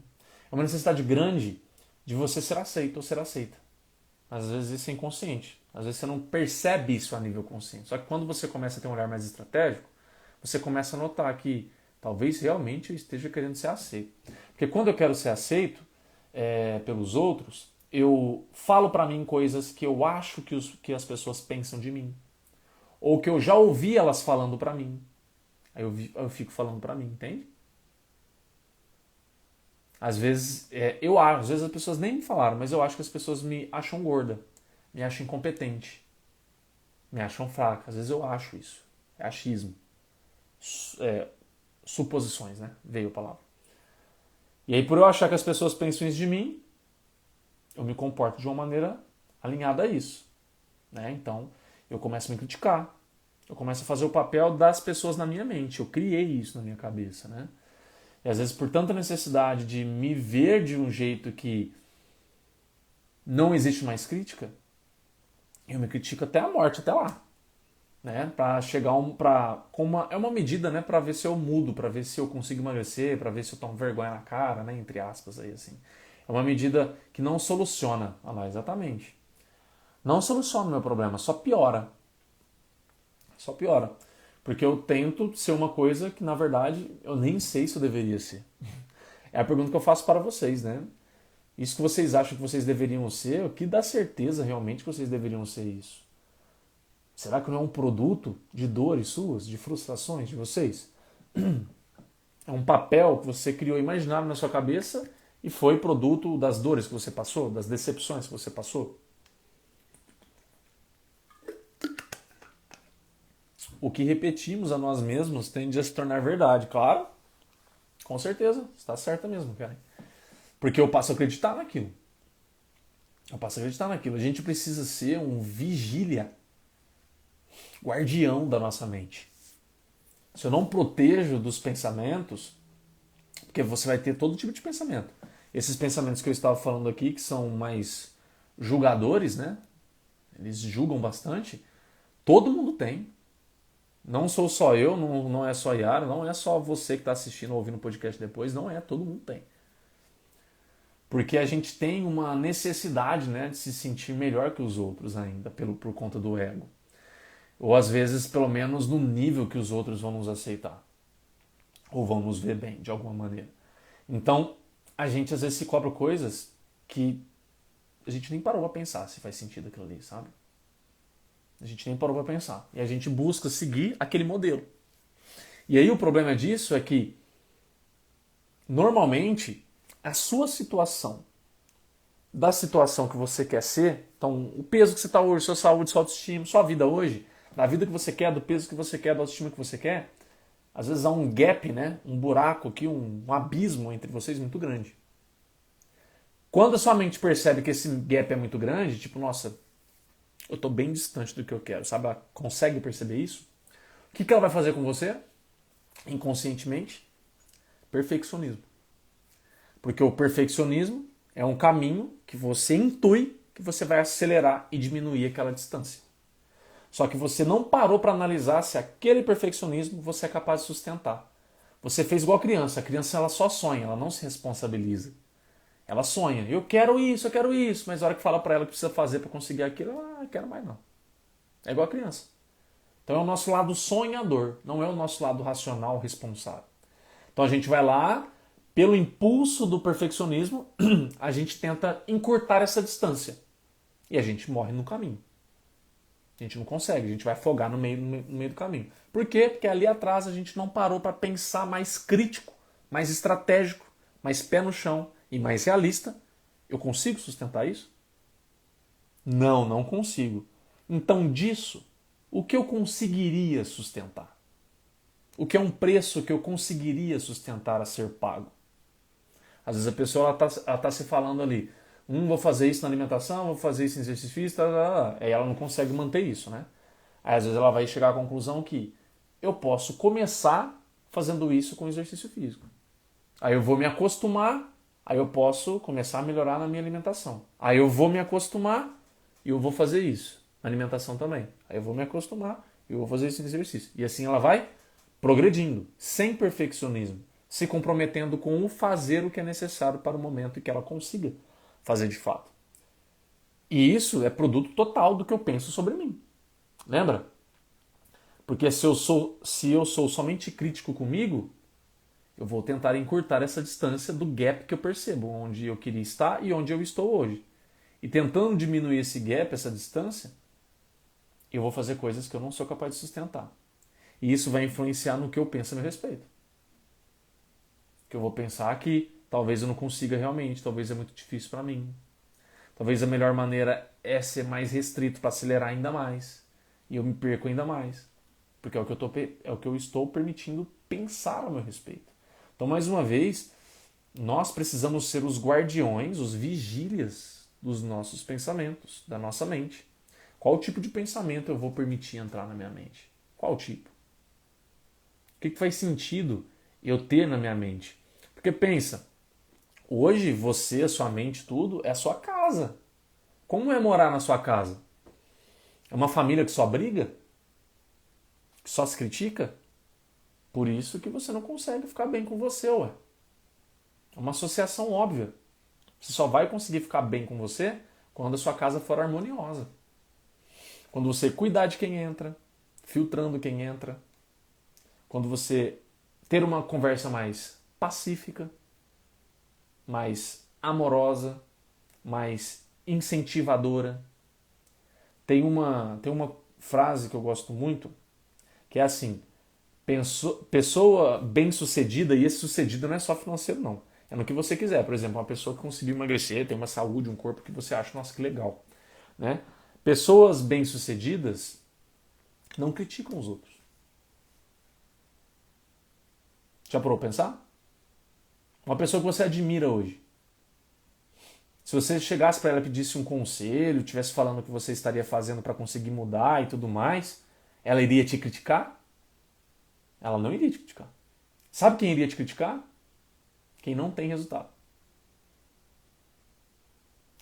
É uma necessidade grande de você ser aceito ou ser aceita. Às vezes isso é inconsciente, às vezes você não percebe isso a nível consciente. Só que quando você começa a ter um olhar mais estratégico, você começa a notar que talvez realmente eu esteja querendo ser aceito. Porque quando eu quero ser aceito pelos outros, eu falo para mim coisas que eu acho que as pessoas pensam de mim. Ou que eu já ouvi elas falando pra mim. Aí eu fico falando pra mim, entende? Às vezes, às vezes as pessoas nem me falaram, mas eu acho que as pessoas me acham gorda, me acham incompetente, me acham fraca. Às vezes eu acho isso. É achismo. Suposições, né? Veio a palavra. E aí, por eu achar que as pessoas pensam isso de mim, eu me comporto de uma maneira alinhada a isso, né? Então, eu começo a me criticar. Eu começo a fazer o papel das pessoas na minha mente. Eu criei isso na minha cabeça, né? E às vezes por tanta necessidade de me ver de um jeito que não existe mais crítica, eu me critico até a morte, até lá. Né? Para chegar é uma medida, né, para ver se eu mudo, para ver se eu consigo emagrecer, para ver se eu tomo vergonha na cara, né, entre aspas aí assim. É uma medida que não soluciona, olha lá, exatamente. Não soluciona o meu problema, só piora. Só piora. Porque eu tento ser uma coisa que, na verdade, eu nem sei se eu deveria ser. É a pergunta que eu faço para vocês, né? Isso que vocês acham que vocês deveriam ser, o que dá certeza realmente que vocês deveriam ser isso? Será que não é um produto de dores suas, de frustrações de vocês? É um papel que você criou imaginário na sua cabeça e foi produto das dores que você passou, das decepções que você passou? O que repetimos a nós mesmos tende a se tornar verdade. Claro, com certeza, está certa mesmo, cara. Porque eu passo a acreditar naquilo. A gente precisa ser um vigília, guardião da nossa mente. Se eu não protejo dos pensamentos, porque você vai ter todo tipo de pensamento. Esses pensamentos que eu estava falando aqui, que são mais julgadores, né? Eles julgam bastante. Todo mundo tem. Não sou só eu, não é só a Yara, não é só você que está assistindo ou ouvindo o podcast depois, não é, todo mundo tem. Porque a gente tem uma necessidade, né, de se sentir melhor que os outros ainda, por conta do ego. Ou às vezes, pelo menos, no nível que os outros vão nos aceitar. Ou vão nos ver bem, de alguma maneira. Então, a gente às vezes se cobra coisas que a gente nem parou pra pensar se faz sentido aquilo ali, sabe? A gente nem parou pra pensar. E a gente busca seguir aquele modelo. E aí o problema disso é que, normalmente, a sua situação, da situação que você quer ser, então o peso que você está hoje, sua saúde, sua autoestima, sua vida hoje, da vida que você quer, do peso que você quer, da autoestima que você quer, às vezes há um gap, né? Um buraco aqui, um abismo entre vocês muito grande. Quando a sua mente percebe que esse gap é muito grande, tipo, nossa, eu estou bem distante do que eu quero, sabe? Ela consegue perceber isso? O que ela vai fazer com você? Inconscientemente? Perfeccionismo. Porque o perfeccionismo é um caminho que você intui que você vai acelerar e diminuir aquela distância. Só que você não parou para analisar se aquele perfeccionismo você é capaz de sustentar. Você fez igual a criança. A criança ela só sonha, ela não se responsabiliza. Ela sonha. Eu quero isso, mas a hora que fala para ela que precisa fazer para conseguir aquilo, ela quero mais não. É igual a criança. Então é o nosso lado sonhador, não é o nosso lado racional responsável. Então a gente vai lá, pelo impulso do perfeccionismo, a gente tenta encurtar essa distância. E a gente morre no caminho. A gente não consegue, a gente vai afogar no meio do caminho. Por quê? Porque ali atrás a gente não parou para pensar mais crítico, mais estratégico, mais pé no chão e mais realista. Eu consigo sustentar isso? Não, não consigo. Então disso, o que eu conseguiria sustentar? O que é um preço que eu conseguiria sustentar a ser pago? Às vezes a pessoa ela tá se falando ali, vou fazer isso na alimentação, vou fazer isso em exercício físico, aí ela não consegue manter isso, né? Aí às vezes ela vai chegar à conclusão que eu posso começar fazendo isso com exercício físico. Aí eu vou me acostumar, aí eu posso começar a melhorar na minha alimentação. Aí eu vou me acostumar e eu vou fazer isso. Na alimentação também. Aí eu vou me acostumar e eu vou fazer isso em exercício. E assim ela vai progredindo, sem perfeccionismo, se comprometendo com o fazer o que é necessário para o momento em que ela consiga fazer de fato. E isso é produto total do que eu penso sobre mim. Lembra? Porque se eu sou somente crítico comigo, eu vou tentar encurtar essa distância do gap que eu percebo, onde eu queria estar e onde eu estou hoje. E tentando diminuir esse gap, essa distância, eu vou fazer coisas que eu não sou capaz de sustentar. E isso vai influenciar no que eu penso a meu respeito. Que eu vou pensar que talvez eu não consiga realmente, talvez é muito difícil para mim. Talvez a melhor maneira é ser mais restrito para acelerar ainda mais. E eu me perco ainda mais. Porque é o que eu estou permitindo pensar a meu respeito. Então, mais uma vez, nós precisamos ser os guardiões, os vigílias dos nossos pensamentos, da nossa mente. Qual tipo de pensamento eu vou permitir entrar na minha mente? Qual tipo? O que faz sentido eu ter na minha mente? Porque pensa, hoje você, a sua mente, tudo é a sua casa. Como é morar na sua casa? É uma família que só briga? Que só se critica? Por isso que você não consegue ficar bem com você, ué. É uma associação óbvia. Você só vai conseguir ficar bem com você quando a sua casa for harmoniosa. Quando você cuidar de quem entra, filtrando quem entra. Quando você ter uma conversa mais pacífica, mais amorosa, mais incentivadora. Tem uma frase que eu gosto muito, que é assim, pessoa bem-sucedida, e esse sucedido não é só financeiro não, é no que você quiser. Por exemplo, uma pessoa que conseguiu emagrecer, tem uma saúde, um corpo que você acha, nossa, que legal. Né? Pessoas bem-sucedidas não criticam os outros. Já parou pra pensar? Uma pessoa que você admira hoje. Se você chegasse para ela e pedisse um conselho, estivesse falando o que você estaria fazendo para conseguir mudar e tudo mais, ela iria te criticar? Ela não iria te criticar. Sabe quem iria te criticar? Quem não tem resultado.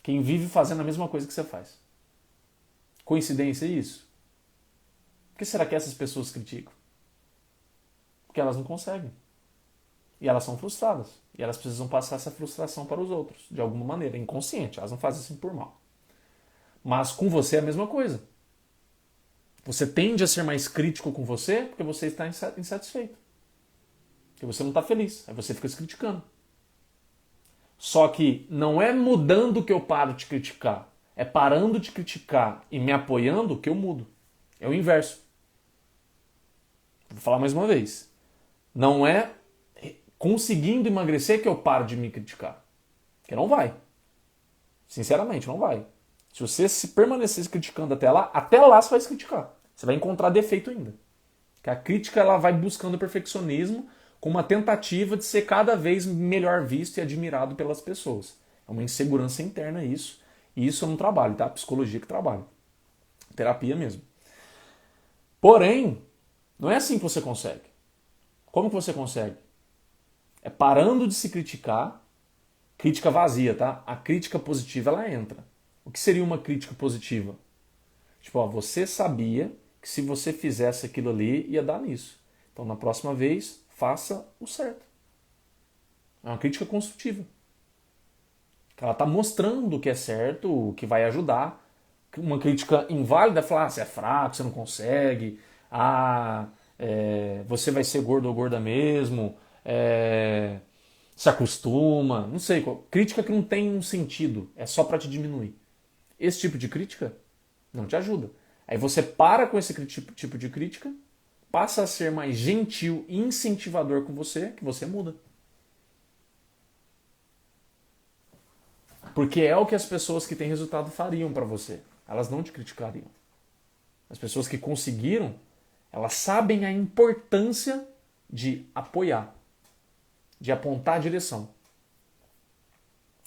Quem vive fazendo a mesma coisa que você faz. Coincidência isso? Por que será que essas pessoas criticam? Porque elas não conseguem. E elas são frustradas. E elas precisam passar essa frustração para os outros, de alguma maneira, inconsciente. Elas não fazem assim por mal. Mas com você é a mesma coisa. Você tende a ser mais crítico com você porque você está insatisfeito. Porque você não está feliz. Aí você fica se criticando. Só que não é mudando que eu paro de criticar. É parando de criticar e me apoiando que eu mudo. É o inverso. Vou falar mais uma vez. Não é conseguindo emagrecer que eu paro de me criticar. Porque não vai. Sinceramente, não vai. Se você se permanecer se criticando até lá você vai se criticar. Você vai encontrar defeito ainda. Porque a crítica ela vai buscando o perfeccionismo com uma tentativa de ser cada vez melhor visto e admirado pelas pessoas. É uma insegurança interna isso. E isso eu não trabalho, tá? A psicologia que trabalha. Terapia mesmo. Porém, não é assim que você consegue. Como que você consegue? É parando de se criticar. Crítica vazia, tá? A crítica positiva, ela entra. O que seria uma crítica positiva? Tipo, ó, você sabia que se você fizesse aquilo ali, ia dar nisso. Então, na próxima vez, faça o certo. É uma crítica construtiva. Ela está mostrando o que é certo, o que vai ajudar. Uma crítica inválida é falar, você é fraco, você não consegue, você vai ser gordo ou gorda mesmo, se acostuma, não sei. Crítica que não tem um sentido, é só para te diminuir. Esse tipo de crítica não te ajuda. Aí você para com esse tipo de crítica, passa a ser mais gentil e incentivador com você, que você muda. Porque é o que as pessoas que têm resultado fariam para você. Elas não te criticariam. As pessoas que conseguiram, elas sabem a importância de apoiar, de apontar a direção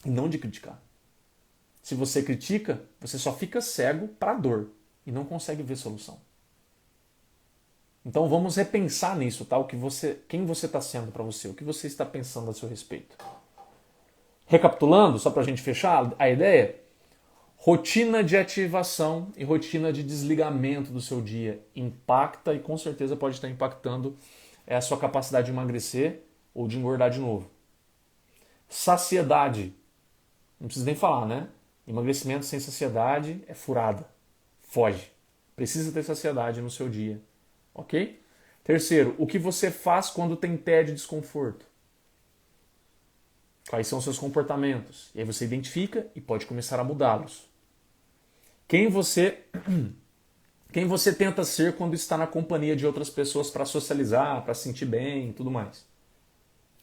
e não de criticar. Se você critica, você só fica cego para a dor e não consegue ver solução. Então vamos repensar nisso, tá? Quem você está sendo para você, o que você está pensando a seu respeito. Recapitulando, só para a gente fechar a ideia, rotina de ativação e rotina de desligamento do seu dia impacta e com certeza pode estar impactando a sua capacidade de emagrecer ou de engordar de novo. Saciedade, não precisa nem falar, né? Emagrecimento sem saciedade é furada, foge. Precisa ter saciedade no seu dia, ok? Terceiro, o que você faz quando tem tédio e desconforto? Quais são os seus comportamentos? E aí você identifica e pode começar a mudá-los. Quem você tenta ser quando está na companhia de outras pessoas para socializar, para se sentir bem e tudo mais.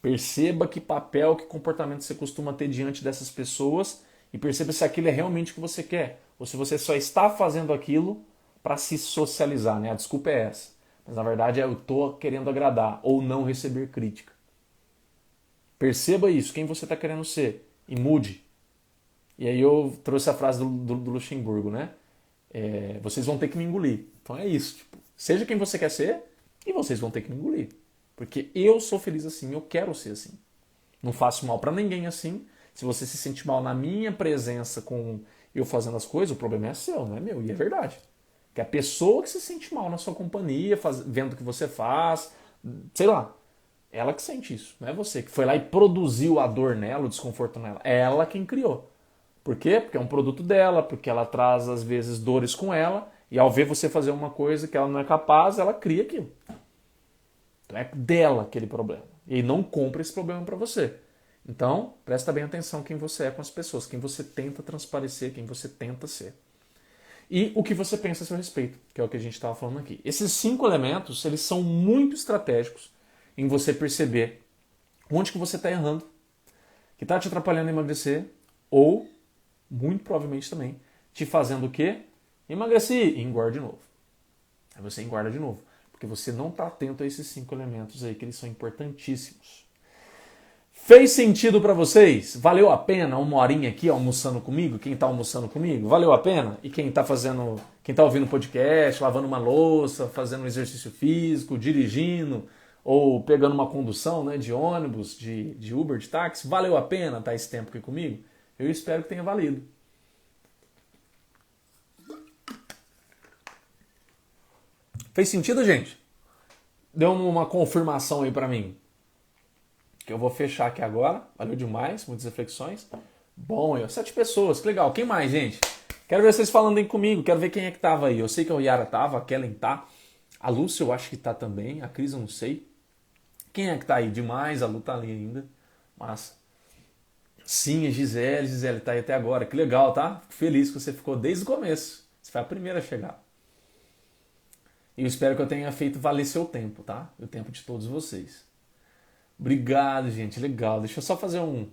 Perceba que papel, que comportamento você costuma ter diante dessas pessoas e perceba se aquilo é realmente o que você quer ou se você só está fazendo aquilo para se socializar, né? A desculpa é essa. Mas na verdade eu estou querendo agradar ou não receber crítica. Perceba isso, quem você está querendo ser e mude. E aí eu trouxe a frase do Luxemburgo, né? Vocês vão ter que me engolir. Então é isso. Tipo, seja quem você quer ser e vocês vão ter que me engolir. Porque eu sou feliz assim, eu quero ser assim. Não faço mal para ninguém assim. Se você se sente mal na minha presença com eu fazendo as coisas, o problema é seu, não é meu. E é verdade. Que a pessoa que se sente mal na sua companhia, vendo o que você faz, sei lá, ela que sente isso, não é você que foi lá e produziu a dor nela, o desconforto nela. É ela quem criou. Por quê? Porque é um produto dela, porque ela traz às vezes dores com ela, e ao ver você fazer uma coisa que ela não é capaz, ela cria aquilo. Então é dela aquele problema. E não compra esse problema para você. Então, presta bem atenção quem você é com as pessoas, quem você tenta transparecer, quem você tenta ser. E o que você pensa a seu respeito, que é o que a gente estava falando aqui. Esses 5 elementos, eles são muito estratégicos em você perceber onde que você está errando, que está te atrapalhando a emagrecer, ou, muito provavelmente também, te fazendo o quê? Emagrecer e engorda de novo. Aí você engorda de novo, porque você não está atento a esses 5 elementos aí, que eles são importantíssimos. Fez sentido para vocês? Valeu a pena uma horinha aqui almoçando comigo? Quem está almoçando comigo? Valeu a pena? E quem está ouvindo podcast, lavando uma louça, fazendo um exercício físico, dirigindo, ou pegando uma condução, né, de ônibus, de Uber, de táxi, valeu a pena estar esse tempo aqui comigo? Eu espero que tenha valido. Fez sentido, gente? Deu uma confirmação aí pra mim. Que eu vou fechar aqui agora. Valeu demais, muitas reflexões. Bom, 7 pessoas, que legal. Quem mais, gente? Quero ver vocês falando aí comigo. Quero ver quem é que tava aí. Eu sei que a Yara tava, a Kellen tá. A Lúcia eu acho que tá também. A Cris eu não sei. Quem é que tá aí? Demais, a Lu tá ali ainda. Massa. Sim, a Gisele. Gisele tá aí até agora. Que legal, tá? Fico feliz que você ficou desde o começo. Você foi a primeira a chegar. E eu espero que eu tenha feito valer seu tempo, tá? E o tempo de todos vocês. Obrigado, gente. Legal. Deixa eu só fazer um...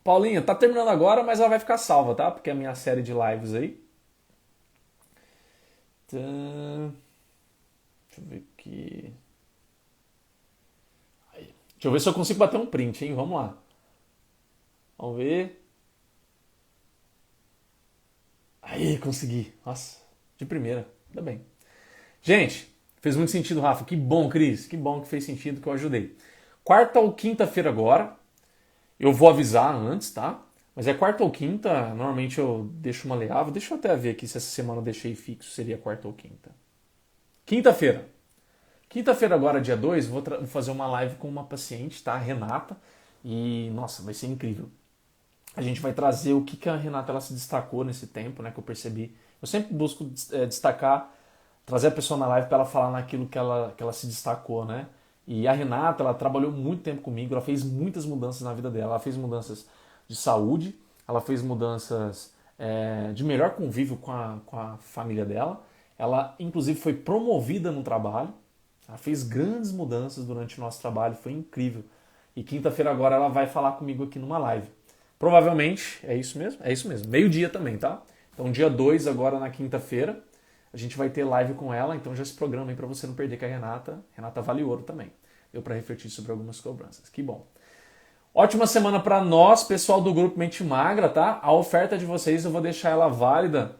Paulinha, tá terminando agora, mas ela vai ficar salva, tá? Porque é a minha série de lives aí. Tá... Deixa eu ver aqui... Aí. Deixa eu ver se eu consigo bater um print, hein? Vamos lá. Vamos ver. Aí, consegui. Nossa, de primeira. Ainda bem. Gente, fez muito sentido, Rafa. Que bom, Cris. Que bom que fez sentido, que eu ajudei. Quarta ou quinta-feira agora. Eu vou avisar antes, tá? Mas é quarta ou quinta. Normalmente eu deixo maleável. Deixa eu até ver aqui se essa semana eu deixei fixo. Seria quarta ou quinta. Quinta-feira. Quinta-feira agora, dia 2, vou fazer uma live com uma paciente, tá? A Renata. E, nossa, vai ser incrível. A gente vai trazer o que a Renata ela se destacou nesse tempo, né? Que eu percebi. Eu sempre busco destacar, trazer a pessoa na live para ela falar naquilo que ela se destacou, né? E a Renata, ela trabalhou muito tempo comigo, ela fez muitas mudanças na vida dela. Ela fez mudanças de saúde, ela fez mudanças de melhor convívio com a família dela. Ela, inclusive, foi promovida no trabalho. Ela fez grandes mudanças durante o nosso trabalho, foi incrível. E quinta-feira agora ela vai falar comigo aqui numa live. Provavelmente, é isso mesmo? É isso mesmo, meio-dia também, tá? Então dia 2 agora na quinta-feira, a gente vai ter live com ela, então já se programa aí pra você não perder com a Renata. Renata vale ouro também. Deu pra refletir sobre algumas cobranças, que bom. Ótima semana pra nós, pessoal do Grupo Mente Magra, tá? A oferta de vocês eu vou deixar ela válida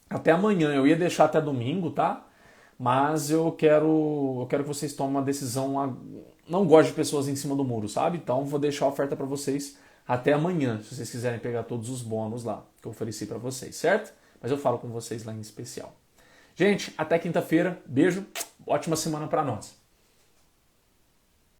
até amanhã. Eu ia deixar até domingo, tá? Mas eu quero que vocês tomem uma decisão. Não gosto de pessoas em cima do muro, sabe? Então vou deixar a oferta para vocês até amanhã, se vocês quiserem pegar todos os bônus lá que eu ofereci para vocês, certo? Mas eu falo com vocês lá em especial. Gente, até quinta-feira. Beijo. Ótima semana para nós.